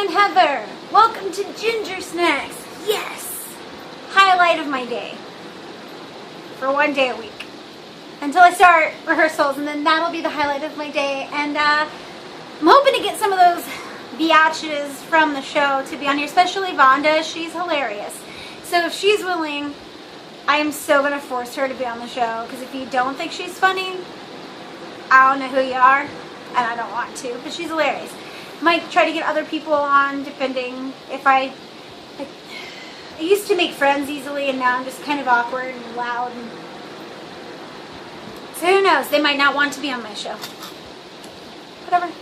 I'm Heather. Welcome to GingerSnacks. Yes! Highlight of my day. For one day a week. Until I start rehearsals, and then that'll be the highlight of my day. And I'm hoping to get some of those biatches from the show to be on here, especially Vonda. She's hilarious. So if she's willing, I am so going to force her to be on the show, because if you don't think she's funny, I don't know who you are, and I don't want to, but she's hilarious. Might try to get other people on, depending if I used to make friends easily, and now I'm just kind of awkward and loud. And so who knows? They might not want to be on my show. Whatever.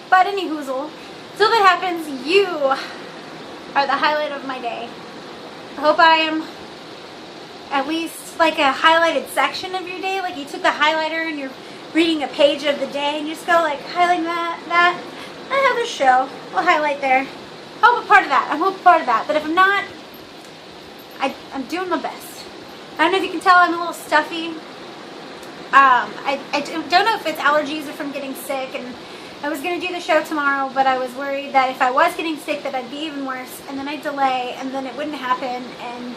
But any hoozle. Till that happens, you are the highlight of my day. I hope I am at least like a highlighted section of your day. Like you took the highlighter and you're reading a page of the day and you just go like highlighting that. I have a show. We'll highlight there. Hope a part of that. I hope a part of that. But if I'm not, I'm doing my best. I don't know if you can tell I'm a little stuffy. I don't know if it's allergies or from getting sick, and I was going to do the show tomorrow, but I was worried that if I was getting sick that I'd be even worse, and then I'd delay, and then it wouldn't happen, and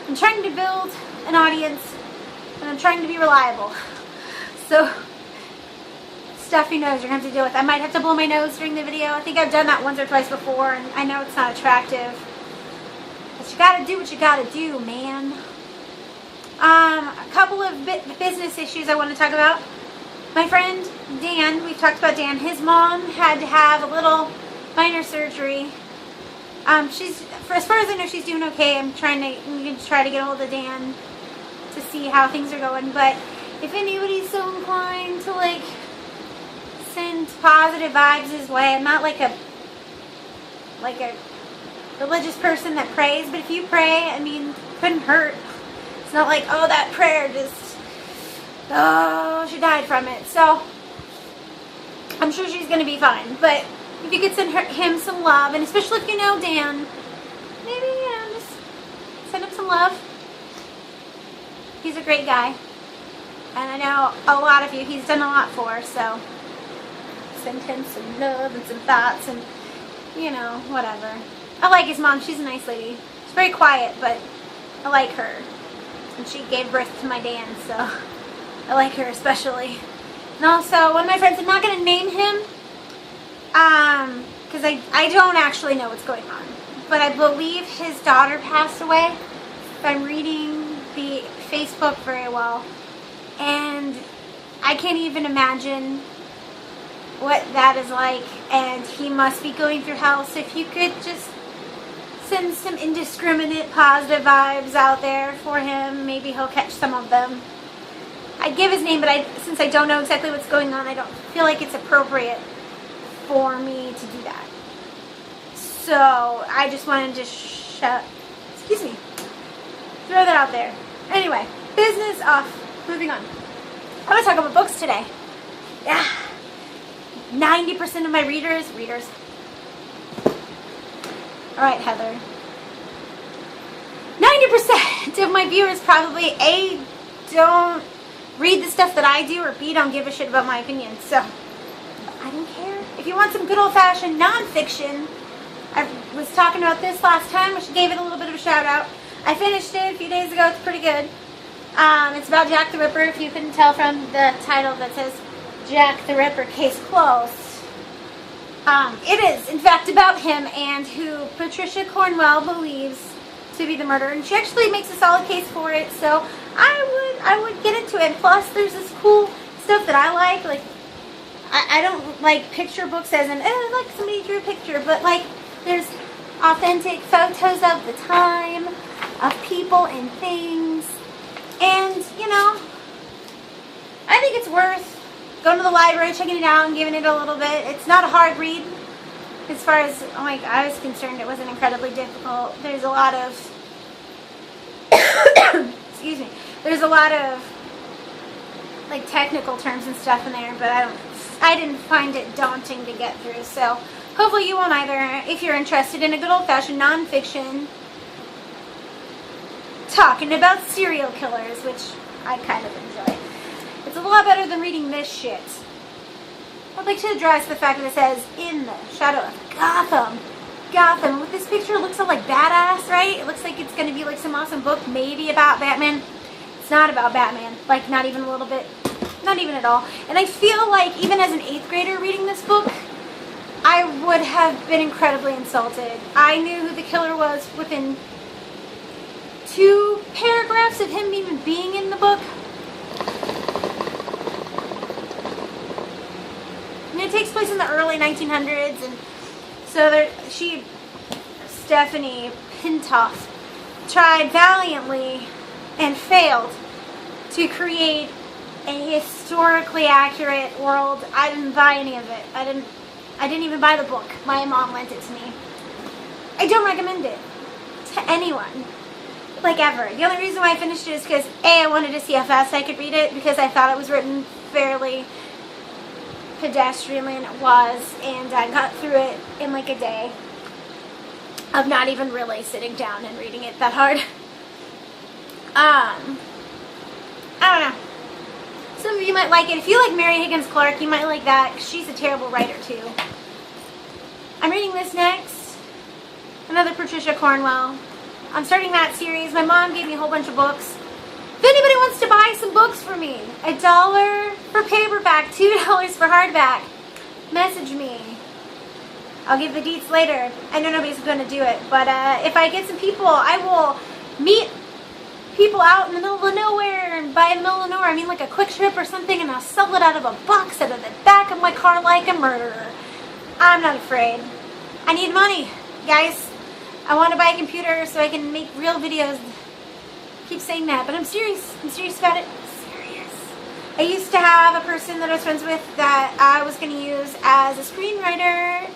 I'm trying to build an audience, and I'm trying to be reliable. So, stuffy nose you're going to have to deal with. I might have to blow my nose during the video. I think I've done that once or twice before, and I know it's not attractive. But you got to do what you got to do, man. A couple of business issues I want to talk about. My friend Dan, we've talked about Dan, his mom had to have a little minor surgery. As far as I know, she's doing okay. I'm trying to get a hold of Dan to see how things are going. But if anybody's so inclined to like send positive vibes his way, I'm not like a religious person that prays, but if you pray, I mean, it couldn't hurt. It's not like, oh, that prayer just, oh, she died from it. So I'm sure she's going to be fine. But if you could send him some love, and especially if you know Dan, maybe, just send him some love. He's a great guy. And I know a lot of you he's done a lot for, so send him some love and some thoughts and, whatever. I like his mom. She's a nice lady. She's very quiet, but I like her. And she gave birth to my Dan, so I like her especially. And also, one of my friends, I'm not going to name him, because I don't actually know what's going on. But I believe his daughter passed away. I'm reading the Facebook very well. And I can't even imagine what that is like. And he must be going through hell. So if you could just send some indiscriminate positive vibes out there for him, maybe he'll catch some of them. I'd give his name, but since I don't know exactly what's going on, I don't feel like it's appropriate for me to do that. So I just wanted to throw that out there. Anyway, business off. Moving on. I'm going to talk about books today. Yeah. 90% of my readers. Alright, Heather. 90% of my viewers probably A, don't read the stuff that I do, or B, don't give a shit about my opinion. So, I don't care. If you want some good old-fashioned nonfiction, I was talking about this last time. I gave it a little bit of a shout-out. I finished it a few days ago. It's pretty good. It's about Jack the Ripper, if you couldn't tell from the title that says Jack the Ripper, case closed. It is, in fact, about him and who Patricia Cornwell believes to be the murderer. And she actually makes a solid case for it, so I would get into it. Plus, there's this cool stuff that I like. Like, I don't like picture books as in, oh, like somebody drew a picture. But, like, there's authentic photos of the time, of people and things. And, I think it's worth going to the library, checking it out, and giving it a little bit. It's not a hard read. As far as, I was concerned, it wasn't incredibly difficult. There's a lot of, excuse me, there's a lot of, technical terms and stuff in there, but I didn't find it daunting to get through. So, hopefully you won't either, if you're interested in a good old-fashioned nonfiction talking about serial killers, which I kind of enjoy. It's a lot better than reading this shit. I'd like to address the fact that it says, in the shadow of Gotham. Gotham. With this picture, it looks all like badass, right? It looks like it's going to be like some awesome book, maybe about Batman. It's not about Batman. Like, not even a little bit. Not even at all. And I feel like, even as an 8th grader reading this book, I would have been incredibly insulted. I knew who the killer was within 2 paragraphs of him even being in the book. And it takes place in the early 1900s, and so there, Stephanie Pintoff, tried valiantly and failed to create a historically accurate world. I didn't buy any of it. I didn't even buy the book. My mom lent it to me. I don't recommend it to anyone, like, ever. The only reason why I finished it is because A, I wanted to see how fast I could read it, because I thought it was written fairly pedestrianly, and it was, and I got through it in like a day of not even really sitting down and reading it that hard. I don't know. Some of you might like it. If you like Mary Higgins Clark, you might like that, 'cause she's a terrible writer too. I'm reading this next. Another Patricia Cornwell. I'm starting that series. My mom gave me a whole bunch of books. If anybody wants to buy some books for me, $1 for paperback, $2 for hardback, message me. I'll give the deets later. I know nobody's going to do it, but if I get some people, I will meet people out in the middle of nowhere, and by the middle of nowhere, I mean like a quick trip or something, and I'll sell it out of a box out of the back of my car like a murderer. I'm not afraid. I need money, guys. I want to buy a computer so I can make real videos. I keep saying that, but I'm serious. I'm serious about it. I'm serious. I used to have a person that I was friends with that I was going to use as a screenwriter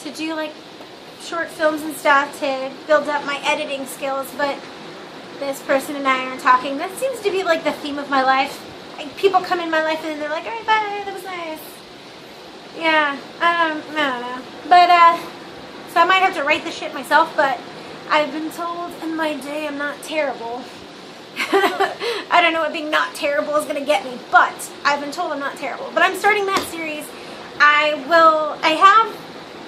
to do like short films and stuff to build up my editing skills, but this person and I aren't talking. That seems to be like the theme of my life. Like, people come in my life and they're like, alright, bye, that was nice. Yeah, I don't know. But, so I might have to write the shit myself, but I've been told in my day I'm not terrible. I don't know what being not terrible is going to get me, but I've been told I'm not terrible. But I'm starting that series. I have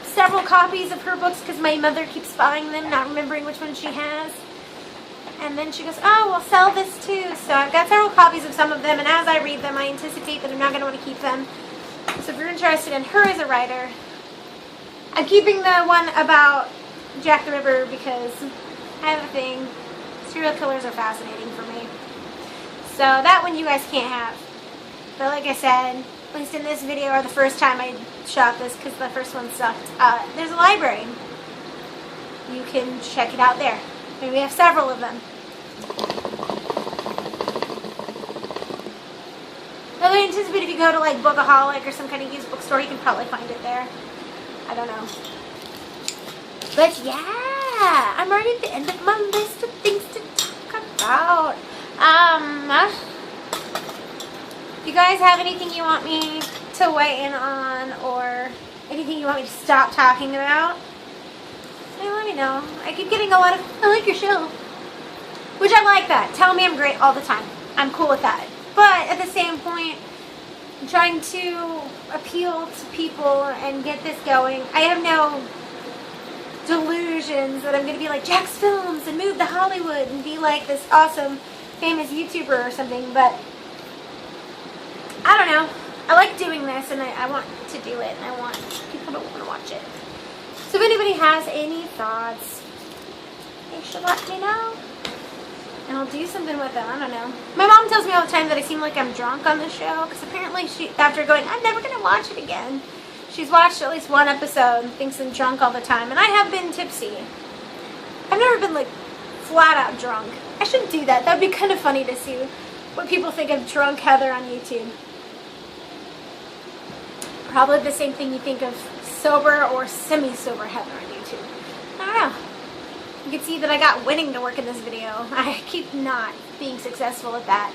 several copies of her books because my mother keeps buying them, not remembering which one she has. And then she goes, oh, we'll sell this too. So I've got several copies of some of them, and as I read them, I anticipate that I'm not going to want to keep them. So if you're interested in her as a writer, I'm keeping the one about Jack the Ripper because I have a thing. Serial killers are fascinating for me. So that one you guys can't have. But like I said, at least in this video, or the first time I shot this because the first one sucked, there's a library. You can check it out there. Maybe we have several of them. I anticipate if you go to like Bookaholic or some kind of used bookstore, you can probably find it there. I don't know. But yeah, I'm already at the end of my list of things to talk about. If you guys have anything you want me to weigh in on, or anything you want me to stop talking about, let me know. I keep getting a lot of, I like your show. Which I like that. Tell me I'm great all the time. I'm cool with that. But at the same point, I'm trying to appeal to people and get this going. I have no delusions that I'm going to be like Jack's Films and move to Hollywood and be like this awesome, famous YouTuber or something. But I don't know. I like doing this, and I want to do it, and I want people to want to watch it. So if anybody has any thoughts, they should let me know. And I'll do something with them. I don't know. My mom tells me all the time that I seem like I'm drunk on the show. Because apparently she, after going, I'm never going to watch it again. She's watched at least one episode and thinks I'm drunk all the time. And I have been tipsy. I've never been like flat out drunk. I should do that. That would be kind of funny to see what people think of drunk Heather on YouTube. Probably the same thing you think of sober or semi-sober Heather on YouTube. I don't know. You can see that I got winning to work in this video. I keep not being successful at that.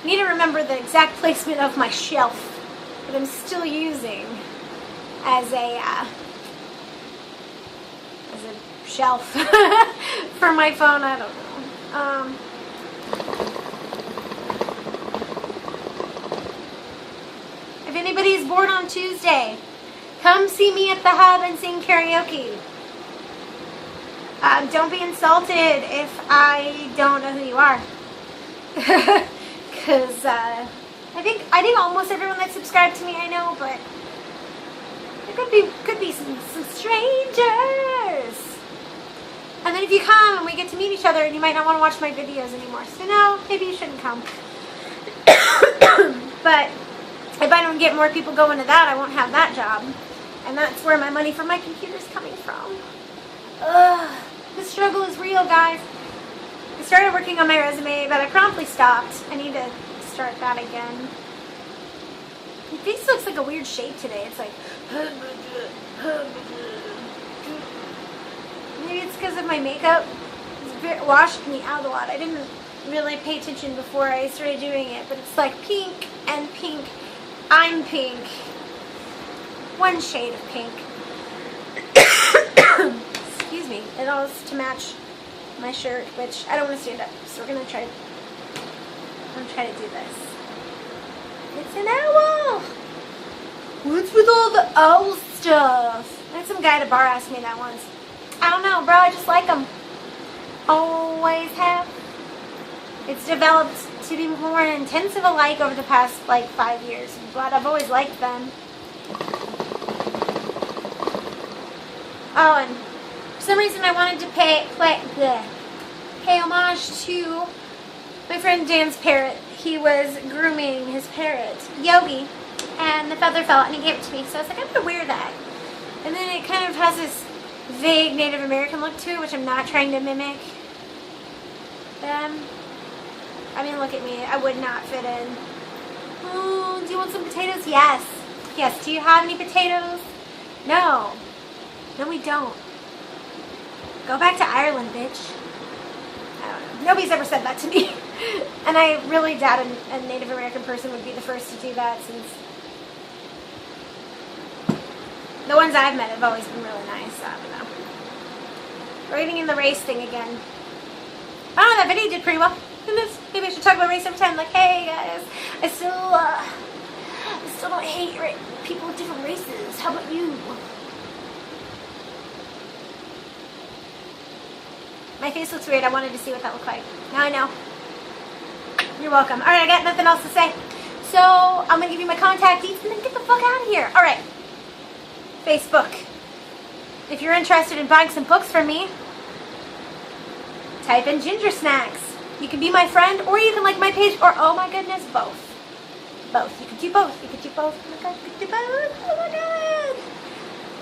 I need to remember the exact placement of my shelf that I'm still using as a shelf for my phone. I don't know. If If anybody's bored on Tuesday, come see me at the Hub and sing karaoke. Don't be insulted if I don't know who you are. Because I think almost everyone that subscribed to me I know, but there could be some strangers. And then if you come and we get to meet each other, and you might not want to watch my videos anymore. So no, maybe you shouldn't come. But if I don't get more people going to that, I won't have that job. And that's where my money for my computer is coming from. Ugh, the struggle is real, guys. I started working on my resume, but I promptly stopped. I need to start that again. My face looks like a weird shape today. It's like... Maybe it's because of my makeup. It's washed me out a lot. I didn't really pay attention before I started doing it, but it's like pink and pink. I'm pink. One shade of pink. Excuse me. It all is to match my shirt, which I don't want to stand up, so we're gonna try. I'm gonna try to do this. It's an owl. What's with all the owl stuff? I had some guy at a bar ask me that once. I don't know, bro. I just like them. Always have. It's developed to be more intensive a like over the past, 5 years. But I've always liked them. Oh, and for some reason I wanted to pay homage to my friend Dan's parrot. He was grooming his parrot, Yogi, and the feather fell out and he gave it to me. So I was like, I'm going to wear that. And then it kind of has this vague Native American look to it, which I'm not trying to mimic them. I mean, look at me. I would not fit in. Oh, do you want some potatoes? Yes. Yes. Do you have any potatoes? No. No, we don't. Go back to Ireland, bitch. I don't know. Nobody's ever said that to me. And I really doubt a Native American person would be the first to do that, since the ones I've met have always been really nice. I don't know. We're getting in the race thing again. I don't know, that video did pretty well. Goodness, maybe I should talk about race every time. Like, hey guys, I still don't hate people with different races. How about you? My face looks weird. I wanted to see what that looked like. Now I know. You're welcome. Alright, I got nothing else to say. So, I'm going to give you my contact details and then get the fuck out of here. Alright. Facebook. If you're interested in buying some books from me, type in GingerSnacks. You can be my friend, or you can like my page, or, oh my goodness, both. Both. You could do both. You could do both. Oh my god, you could do both. Oh my god.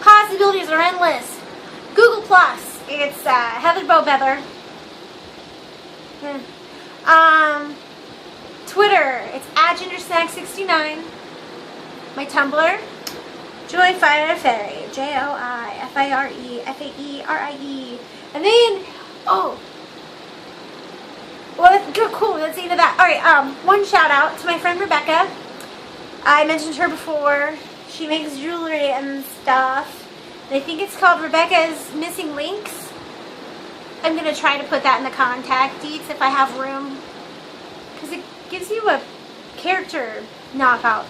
Possibilities are endless. Google Plus. It's Heather Bo Beather. Twitter. It's @GingerSnacks69. My Tumblr. Joyfire Fairy. JoiFireFaerie. And then, oh. Well, that's cool. That's the end of that. Alright, one shout out to my friend Rebecca. I mentioned her before. She makes jewelry and stuff. And I think it's called Rebecca's Missing Links. I'm going to try to put that in the contact deets if I have room. Because it gives you a character knockout.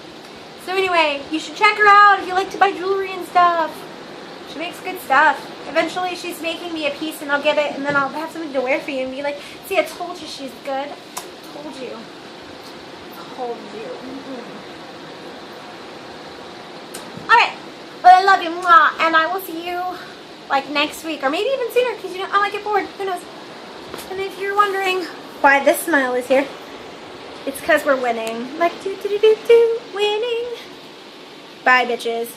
So anyway, you should check her out if you like to buy jewelry and stuff. She makes good stuff. Eventually she's making me a piece and I'll get it and then I'll have something to wear for you and be like, see, I told you she's good. Told you. Told you. Alright. Well, I love you. Mwah. And I will see you next week or maybe even sooner because I might get bored. Who knows? And if you're wondering why this smile is here, it's because we're winning. Winning. Bye, bitches.